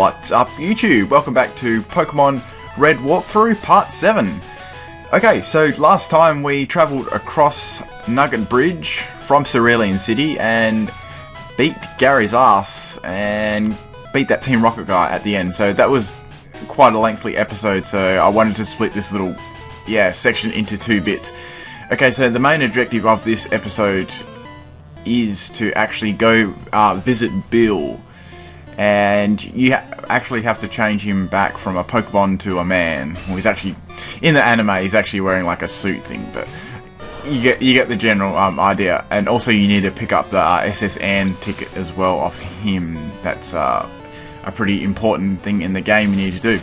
What's up YouTube? Welcome back to Pokemon Red Walkthrough Part 7. Okay, so last time we travelled across Nugget Bridge from Cerulean City and beat Gary's ass and beat that Team Rocket guy at the end. So that was quite a lengthy episode, so I wanted to split this little section into 2 bits. Okay, so the main objective of this episode is to actually go visit Bill. And you actually have to change him back from a Pokemon to a man. Well, he's actually, in the anime, he's actually wearing like a suit thing, but you get the general idea. And also you need to pick up the S.S.Anne ticket as well off him. That's a pretty important thing in the game you need to do.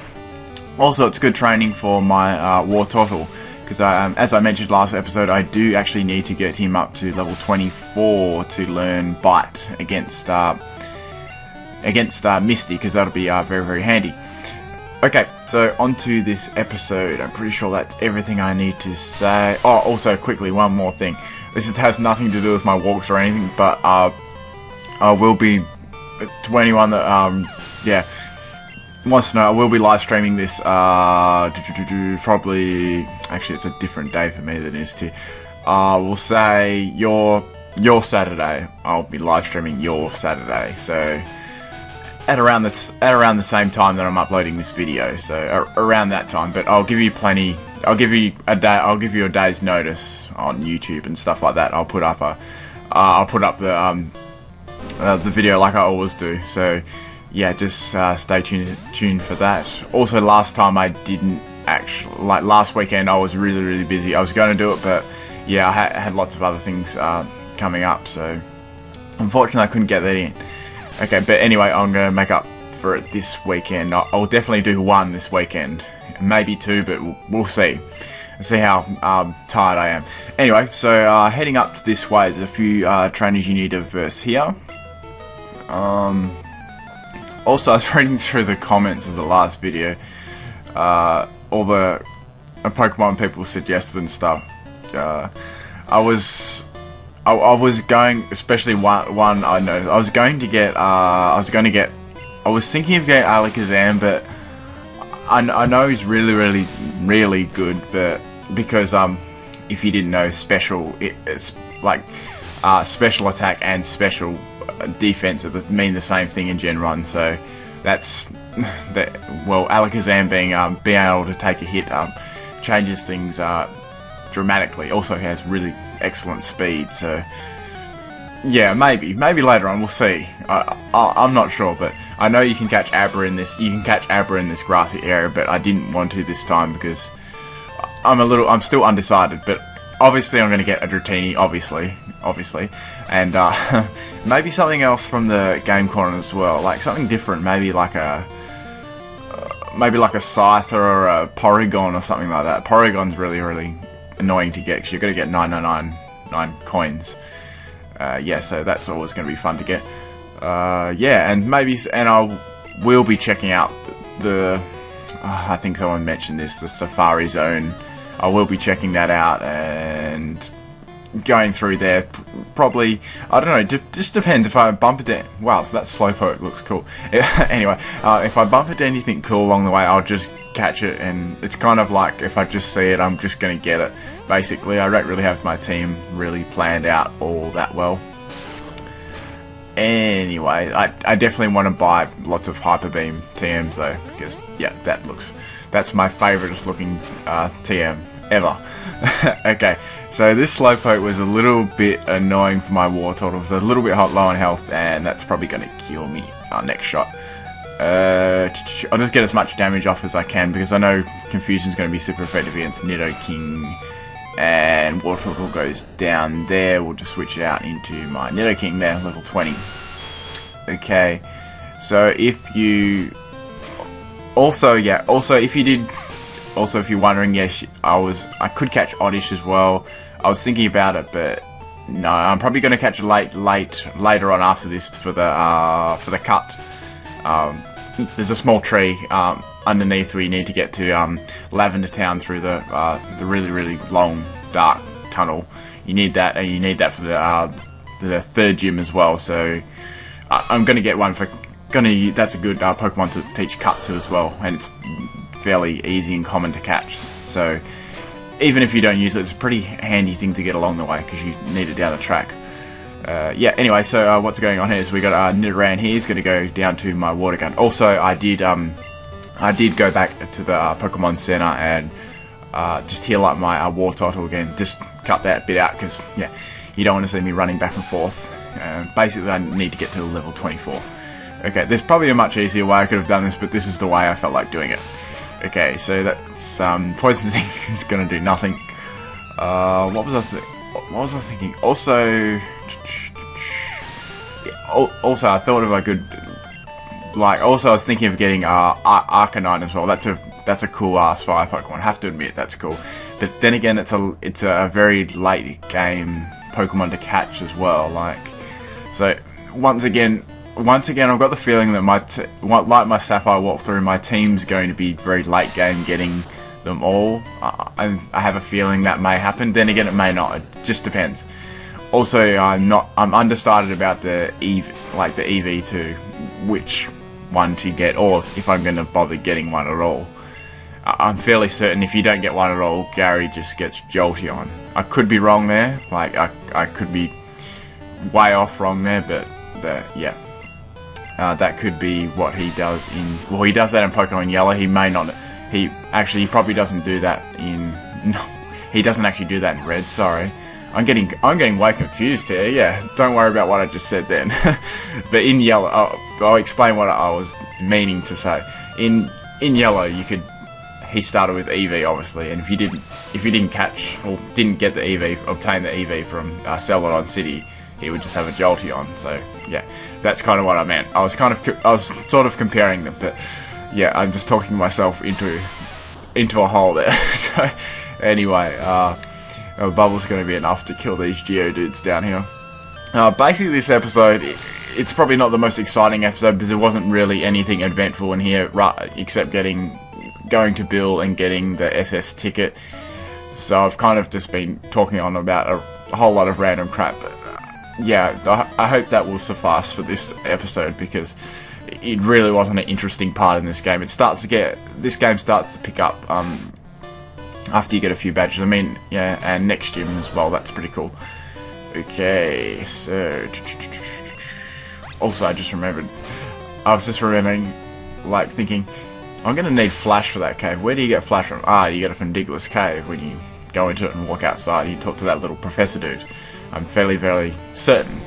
Also, it's good training for my War Turtle, because as I mentioned last episode, I do actually need to get him up to level 24 to learn Bite against Misty, because that'll be very, very handy. Okay, so on to this episode. I'm pretty sure that's everything I need to say. Oh, also quickly, one more thing. This has nothing to do with my walks or anything, but I will be, to anyone that wants to know, I will be live streaming this probably, actually it's a different day for me than it is to we'll say your Saturday. I'll be live streaming your Saturday, so at around the same time that I'm uploading this video, so around that time. But I'll give you plenty. I'll give you a day. I'll give you a day's notice on YouTube and stuff like that. I'll put up the video like I always do. So yeah, just stay tuned for that. Also, last time I didn't actually, like last weekend, I was really busy. I was going to do it, but yeah, I had lots of other things coming up, so unfortunately I couldn't get that in. Okay, but anyway, I'm going to make up for it this weekend. I'll definitely do 1 this weekend. Maybe 2, but we'll see. See how tired I am. Anyway, so heading up to this way, there's a few trainers you need to verse here. Also, I was reading through the comments of the last video. All the Pokemon people suggested and stuff. I was going, especially one I noticed. I was thinking of getting Alakazam, but I know he's really good. But because if you didn't know, special, it's like special attack and special defense mean the same thing in Gen 1. So that's well, Alakazam being able to take a hit changes things dramatically. Also has really excellent speed, so yeah, maybe later on, we'll see. I'm not sure, but I know you can catch Abra in this. You can catch Abra in this grassy area, but I didn't want to this time because I'm still undecided. But obviously, I'm going to get a Dratini, obviously, and maybe something else from the game corner as well, like something different, maybe like a Scyther or a Porygon or something like that. Porygon's really annoying to get because you've got to get 999 coins. So that's always going to be fun to get. And I will be checking out the I think someone mentioned this, the Safari Zone. I will be checking that out and going through there. Probably, I don't know, just depends if I bump into... Wow, so that Slowpoke looks cool. Anyway, if I bump into anything cool along the way, I'll just catch it, and it's kind of like if I just see it, I'm just going to get it. Basically, I don't really have my team really planned out all that well. Anyway, I definitely want to buy lots of Hyper Beam TMs though, because yeah, that's my favourite looking TM ever. Okay, so this Slowpoke was a little bit annoying for my War Turtle. It was a little bit low on health, and that's probably going to kill me next shot. I'll just get as much damage off as I can, because I know Confusion's going to be super effective against Nidoking, and War Turtle goes down there. We'll just switch it out into my Nidoking there, level 20. Okay, so if you... Also, if you're wondering, yes, I could catch Oddish as well. I was thinking about it, but no, I'm probably going to catch it later on after this for the cut. There's a small tree underneath where you need to get to Lavender Town through the really long dark tunnel. You need that, and you need that for the third gym as well. So I'm going to get one for that's a good Pokemon to teach Cut to as well, and it's fairly easy and common to catch. So even if you don't use it, it's a pretty handy thing to get along the way because you need it down the track. Yeah, anyway, so what's going on here is we got Nidoran here. He's going to go down to my water gun. Also, I did go back to the Pokemon Center and just heal up my Wartortle again. Just cut that bit out because, yeah, you don't want to see me running back and forth. Basically, I need to get to level 24. Okay, there's probably a much easier way I could have done this, but this is the way I felt like doing it. Okay, so that's Poison Sting is going to do nothing. What was I thinking? Also, I thought if I could, also I was thinking of getting Arcanine as well. That's a cool ass fire Pokemon. I have to admit that's cool. But then again, it's a very late game Pokemon to catch as well. So once again, I've got the feeling that like my Sapphire walkthrough, my team's going to be very late game getting them all. I have a feeling that may happen. Then again, it may not. It just depends. Also, I'm undecided about the EV to which one to get, or if I'm going to bother getting one at all. I'm fairly certain if you don't get one at all, Gary just gets Jolteon. I could be wrong there. I could be way off wrong there, but yeah. That could be what he does well, he does that in Pokemon Yellow. He may not. He probably doesn't do that in. No, he doesn't actually do that in Red. Sorry, I'm getting way confused here. Yeah, don't worry about what I just said then. But in Yellow, I'll explain what I was meaning to say. In Yellow, he started with EV obviously, and if you didn't catch or didn't get the EV, obtain the EV from Celadon City, he would just have a Jolteon. So yeah, that's kind of what I meant. I was sort of comparing them, but yeah, I'm just talking myself into a hole there. So anyway, a bubble's going to be enough to kill these Geodudes down here. Basically, this episode, it's probably not the most exciting episode because there wasn't really anything eventful in here, except going to Bill and getting the SS ticket. So I've kind of just been talking on about a whole lot of random crap. But yeah, I hope that will suffice for this episode because it really wasn't an interesting part in this game. This game starts to pick up after you get a few badges. I mean, yeah, and next gym as well. That's pretty cool. Okay, so also I was just remembering, thinking, I'm gonna need Flash for that cave. Where do you get Flash from? You get it from Digler's Cave when you go into it and walk outside. You talk to that little professor dude. I'm fairly, very certain.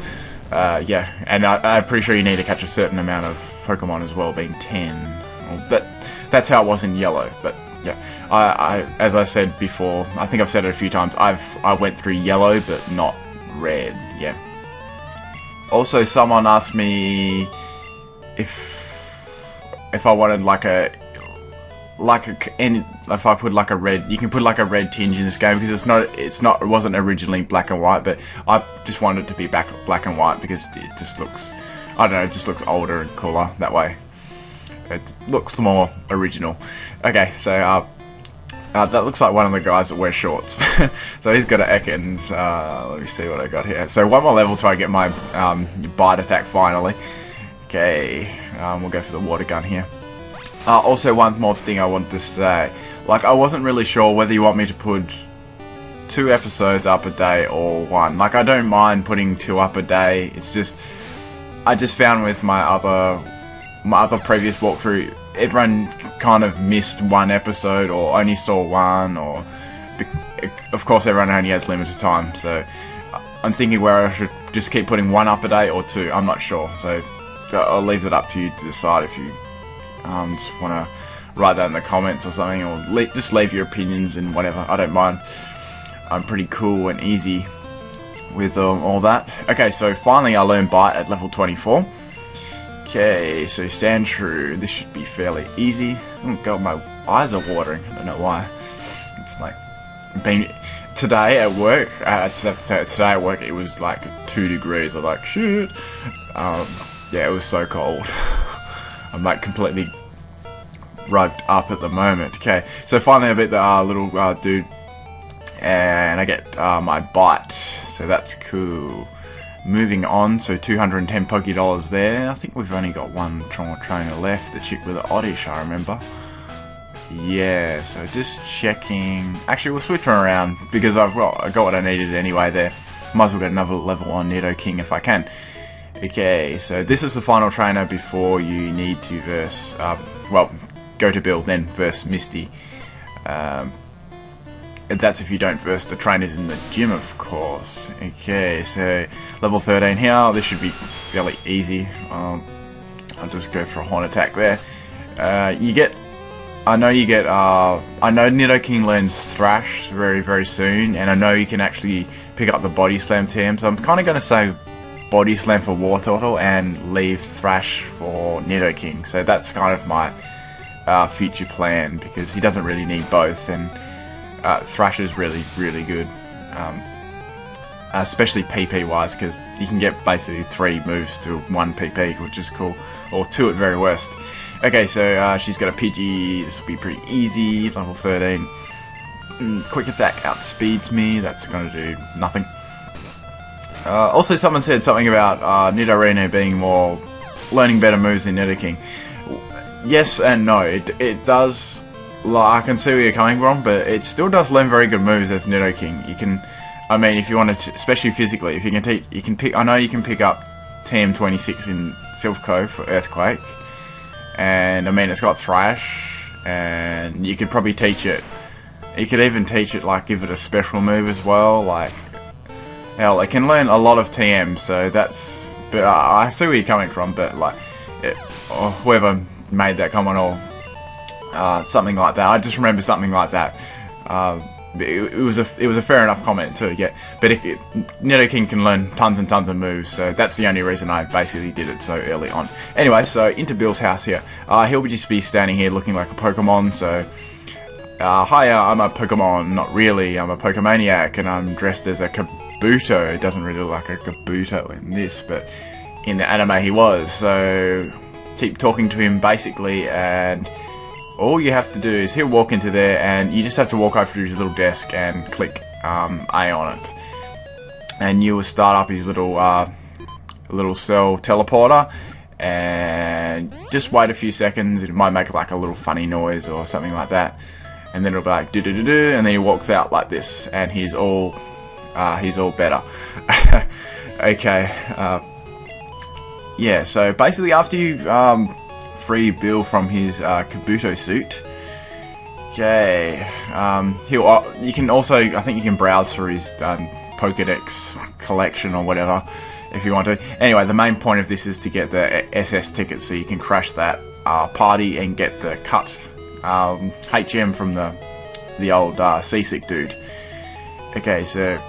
Yeah, and I'm pretty sure you need to catch a certain amount of Pokemon as well, being 10. Well, that's how it was in Yellow, but yeah. As I said before, I think I've said it a few times, I went through Yellow, but not Red, yeah. Also, someone asked me if I wanted if I put a red, you can put a red tinge in this game because it wasn't originally black and white, but I just wanted it to be black and white because it just looks, I don't know, it just looks older and cooler that way. It looks more original. Okay, so that looks like one of the guys that wears shorts. So he's got an Ekans. Let me see what I got here. So one more level till I get my bite attack finally. Okay, we'll go for the water gun here. Also, one more thing I wanted to say. I wasn't really sure whether you want me to put 2 episodes up a day or 1. I don't mind putting 2 up a day. It's just, I just found with my other previous walkthrough, everyone kind of missed 1 episode or only saw 1, or of course everyone only has limited time. So I'm thinking where I should just keep putting 1 up a day or 2. I'm not sure. So I'll leave it up to you to decide if you just want to write that in the comments or something, or just leave your opinions and whatever. I don't mind. I'm pretty cool and easy with all that. Okay, so finally I learned Bite at level 24. Okay, so Sandshrew, this should be fairly easy. Oh god, my eyes are watering. I don't know why. It's today at work. Today at work it was 2 degrees. I'm like, shit. Yeah, it was so cold. I'm completely rugged up at the moment. Okay, so finally I beat the little dude, and I get my bite, so that's cool. moving on, so 210 Poke Dollars there. I think we've only got one trainer left, the chick with the oddish, I remember. Yeah, so just checking. Actually, we'll switch them around because I got what I needed anyway there. Might as well get another level on Nidoking if I can. Okay, so this is the final trainer before you need to verse, go to build, then verse Misty. That's if you don't verse the trainers in the gym, of course. Okay, so level 13 here. This should be fairly easy. I'll just go for a Horn Attack there. I know Nidoking learns Thrash very, very soon, and I know you can actually pick up the Body Slam TM, so I'm kind of going to say Body Slam for Wartortle and leave Thrash for Nidoking. So that's kind of my future plan, because he doesn't really need both, and Thrash is really, really good, especially PP wise, because you can get basically 3 moves to 1 PP, which is cool, or 2 at very worst. Okay, so she's got a Pidgey. This will be pretty easy. Level 13. Quick Attack outspeeds me. That's going to do nothing. Also, someone said something about Nidorino being learning better moves than Nidoking. Yes and no. It does. I can see where you're coming from, but it still does learn very good moves as Nidoking. You can, I mean, if you want to, especially physically, if you can you can pick. I know you can pick up TM26 in Silphco for Earthquake. And I mean, it's got Thrash, and you could probably teach it. You could even teach it, like, give it a special move as well. Like, hell, it can learn a lot of TM. So that's. But I see where you're coming from. But like, or whoever made that comment or something like that. I just remember something like that. It was a fair enough comment too, yeah. But Nidoking can learn tons and tons of moves, so that's the only reason I basically did it so early on. Anyway, so into Bill's house here. He'll just be standing here looking like a Pokemon, so... Hiya, I'm a Pokemon. Not really, I'm a Pokemaniac, and I'm dressed as a Kabuto. It doesn't really look like a Kabuto in this, but in the anime he was, so... Keep talking to him, basically, and... all you have to do is he'll walk into there, and you just have to walk over to his little desk and click A on it, and you will start up his little cell teleporter, and just wait a few seconds. It might make like a little funny noise or something like that, and then it'll be like do do do do, and then he walks out like this, and he's all better. Okay, yeah. So basically, after you free Bill from his Kabuto suit. Okay, you can also, I think you can browse through his Pokedex collection or whatever if you want to. Anyway, the main point of this is to get the SS ticket, so you can crash that party and get the cut HM from the old Seasick dude. Okay, so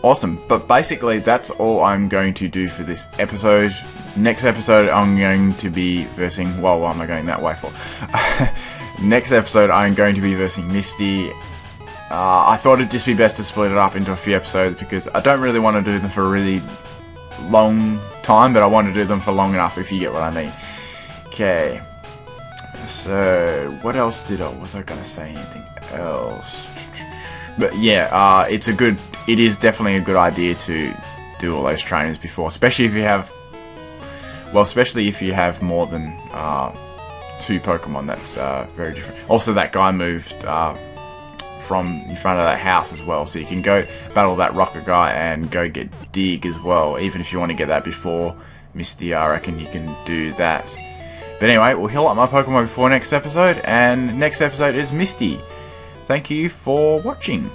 awesome. But basically, that's all I'm going to do for this episode. Next episode, I'm going to be versing... Well, what am I going that way for? Next episode, I'm going to be versing Misty. I thought it'd just be best to split it up into a few episodes, because I don't really want to do them for a really long time, but I want to do them for long enough, if you get what I mean. Okay. So, what else was I going to say anything else? But yeah, it is definitely a good idea to do all those trainers before, especially if you have... Well, especially if you have more than 2 Pokemon, that's very different. Also, that guy moved from in front of that house as well, so you can go battle that rocker guy and go get Dig as well. Even if you want to get that before Misty, I reckon you can do that. But anyway, we'll heal up my Pokemon before next episode, and next episode is Misty. Thank you for watching.